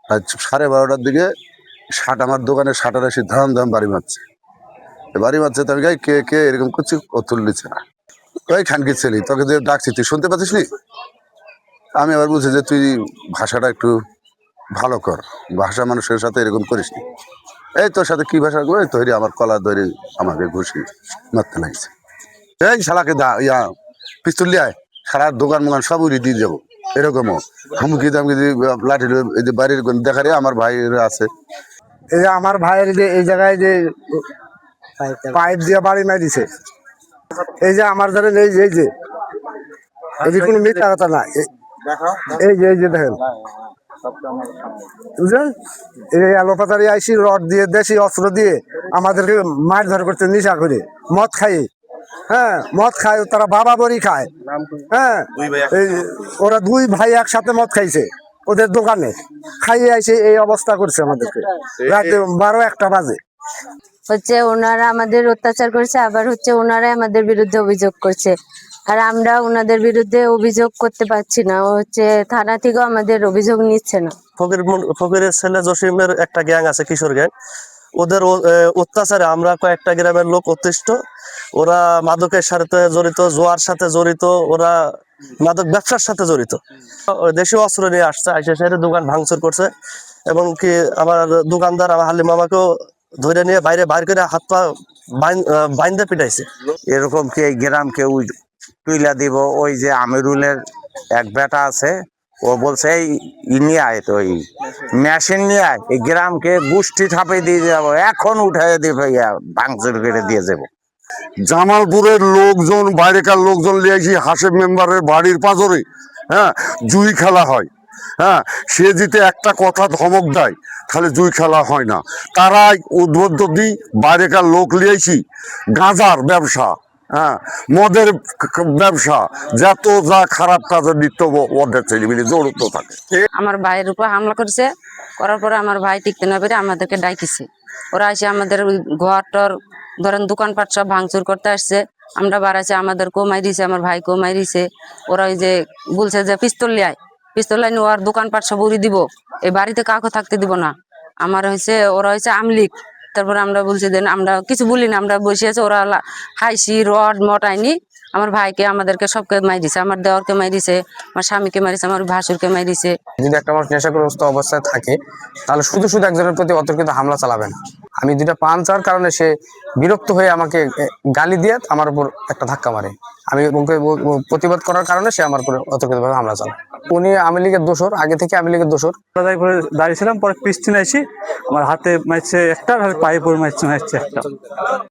রাত 12:30টার দিকে আমার দোকানে শাটার এসে ধাম ধাম বাড়ি মারছে। তো আমি কে কে এরকম করছি, ও তুললিছে না। ওই খানকির ছেলে, তোকে যে ডাকছি তুই শুনতে পাচ্ছিস নি? আমি আবার বুঝি যে তুই ভাষাটা একটু ভালো কর, ভাষা মানুষের সাথে এরকম করিস নি। এই তোর সাথে কি ভাষা করে তৈরি, আমার কলা ধরে আমাকে ঘুষি মারতে লাগছে। এই শালাকে পিস্তল লিয়ে আয়, সারা দোকান মোকান সব উড়িয়ে দিয়ে যাবো, এরকমও হুমকি দামকি লাঠি এই যে বাড়ির দেখারে আমার ভাইরা আছে। এই যে আমার ভাইয়ের যে এই জায়গায় যে পাইপ দিয়ে বাড়ি মারিছে, এই যে আমার ধরেন এই যে এই যে কোনো মিথ্যা কথা না, এই যে দেখেন বুঝলেন, এই আলোপাতারি আইসি রড দিয়ে দেশি অস্ত্র দিয়ে আমাদেরকে মারধর করতে, নিশা করে মদ খাই। হ্যাঁ, মদ খায়, তারা বাবা বড়ি খায়। হ্যাঁ, ওরা দুই ভাই একসাথে মদ খাইছে ওদের দোকানে, খাইয়ে আইসে এই অবস্থা করছে আমাদেরকে রাতে 12-1টা বাজে। হচ্ছে ওনারা আমাদের অত্যাচার করছে, আবার হচ্ছে ওনারাই আমাদের বিরুদ্ধে অভিযোগ করছে, আর আমরা ওনাদের বিরুদ্ধে অভিযোগ করতে পারছি না। হচ্ছে থানা থেকেও আমাদের অভিযোগ নিচ্ছে না। ফকিরের ছেলে জসিমের একটা গ্যাং আছে, কিশোর গ্যাং। ওদের অত্যাচারে আমরা কয়েকটা গ্রামের লোক অতিষ্ঠ। ওরা মাদকের সাথে জড়িত, জোয়ার সাথে জড়িত, ওরা মাদক ব্যবসার সাথে জড়িত। দেশীয় অস্ত্র নিয়ে আসছে, আইসা সাইডে দোকান ভাঙচুর করছে, এবং কি আমার দোকানদার আমার হালিম মামাকেও ধরে নিয়ে বাইর করে হাত পা বাইন্দে পিটাইছে। এরকম কি এই গ্রামকে তুইলা দিব? ওই যে আমিরুলের এক বেটা আছে, ও বলছে এই নিয়ে আয়, তো ওই মেশিন নিয়ে আয়, এই গ্রামকে গোষ্ঠী ছাপে দিয়ে যাবো, এখন উঠাই দিয়ে ভাঙচুর করে দিয়ে যাবো। জামালপুরের লোকজন, বাইরেকার লোকজন লিয়েছি হাসেম মেম্বারের বাড়ির পাজরে, হ্যাঁ, জুই খেলা হয়। হ্যাঁ, সে যদি একটা কথা ধমক দেয় তাহলে জুই খেলা হয় না। তারাই উদ্বুদ্ধ দিই, বাইরেকার লোক লিয়েছি, গাঁজার ব্যবসা, হ্যাঁ, মদের ব্যবসা, যত যা খারাপ কাজের নিত্য ওদের ছেলেমেয়ে জড়িত থাকে। আমার ভাইয়ের উপর হামলা করার পরে আমার ভাই টিকতে না পেরে আমাদেরকে ডাকিছে। ওরা এসে আমাদের ঘর টর ধরেন দোকানপাট সব ভাঙচুর করতে আসছে। আমরা বাড়াইছে, আমাদের কমাই দিছে, আমার ভাই কমাই দিছে। ওরা ওই যে বলছে যে পিস্তল নিয়ে ওর দোকানপাট সব উড়িয়ে দিব, এই বাড়িতে কাউকে থাকতে দিব না। ওরা হয়েছে আমলিক। তারপরে আমরা বলছি দেন, আমরা কিছু বলি না, আমরা বসে আছি। ওরা হাইসি রড মট আইনি আমার ভাইকে আমাদেরকে সবকে মাই দিছে, আমার দেওয়ারকে মাই দিছে, আমার স্বামীকে মারিছে, আমার ভাসুরকে মাই দিছে। যদি একটা মানুষ নেশাগ্রস্ত অবস্থায় থাকে তাহলে শুধু একজনের প্রতি অতর্কিত হামলা চালাবে না। আমি দুইটা পান চাওয়ার কারণে সে বিরক্ত হয়ে আমাকে গালি দিয়ে আমার উপর একটা ধাক্কা মারে। আমি প্রতিবাদ করার কারণে সে আমার উপর অতর্কিতভাবে হামলা চালায়। উনি আওয়ামী লীগের দোসর, আগে থেকে আওয়ামী লীগের দোসর। দাঁড়িয়েছিলাম, পরে পিস্তিন আইসি আমার হাতে মারছে একটা, পায়ে পরে মারছে একটা।